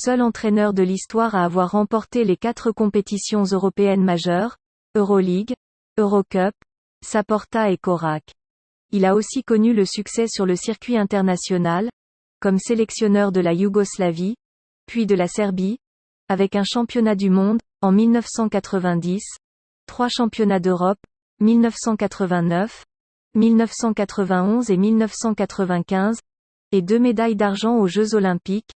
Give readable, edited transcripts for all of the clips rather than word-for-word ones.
seul entraîneur de l'histoire à avoir remporté les 4 compétitions européennes majeures, Euroleague, Eurocup, Saporta et Korac. Il a aussi connu le succès sur le circuit international, comme sélectionneur de la Yougoslavie, puis de la Serbie, avec un championnat du monde, en 1990, 3 championnats d'Europe, 1989, 1991 et 1995, et 2 médailles d'argent aux Jeux Olympiques,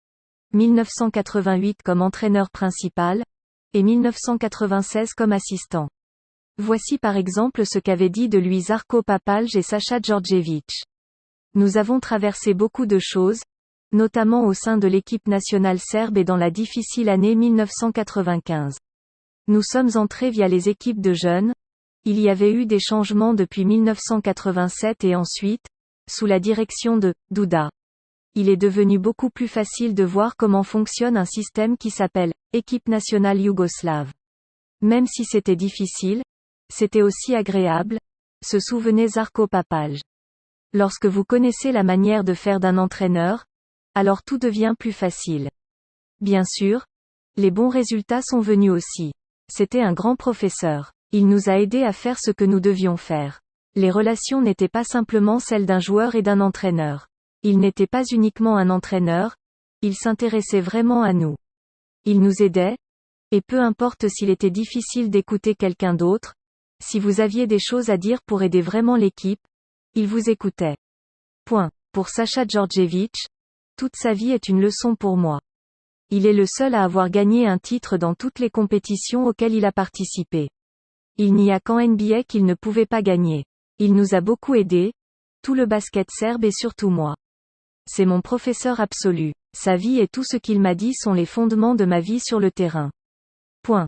1988 comme entraîneur principal, et 1996 comme assistant. Voici par exemple ce qu'avaient dit de lui Žarko Papalj et Saša Djordjević. Nous avons traversé beaucoup de choses, notamment au sein de l'équipe nationale serbe et dans la difficile année 1995. Nous sommes entrés via les équipes de jeunes. Il y avait eu des changements depuis 1987 et ensuite, sous la direction de Duda. Il est devenu beaucoup plus facile de voir comment fonctionne un système qui s'appelle équipe nationale yougoslave. Même si c'était difficile, c'était aussi agréable, se souvenait Žarko Papalj. Lorsque vous connaissez la manière de faire d'un entraîneur, alors tout devient plus facile. Bien sûr, les bons résultats sont venus aussi. C'était un grand professeur. Il nous a aidés à faire ce que nous devions faire. Les relations n'étaient pas simplement celles d'un joueur et d'un entraîneur. Il n'était pas uniquement un entraîneur, il s'intéressait vraiment à nous. Il nous aidait, et peu importe s'il était difficile d'écouter quelqu'un d'autre, si vous aviez des choses à dire pour aider vraiment l'équipe, il vous écoutait. Point. Pour Saša Djordjević, toute sa vie est une leçon pour moi. Il est le seul à avoir gagné un titre dans toutes les compétitions auxquelles il a participé. Il n'y a qu'en NBA qu'il ne pouvait pas gagner. Il nous a beaucoup aidés, tout le basket serbe et surtout moi. C'est mon professeur absolu. Sa vie et tout ce qu'il m'a dit sont les fondements de ma vie sur le terrain. Point.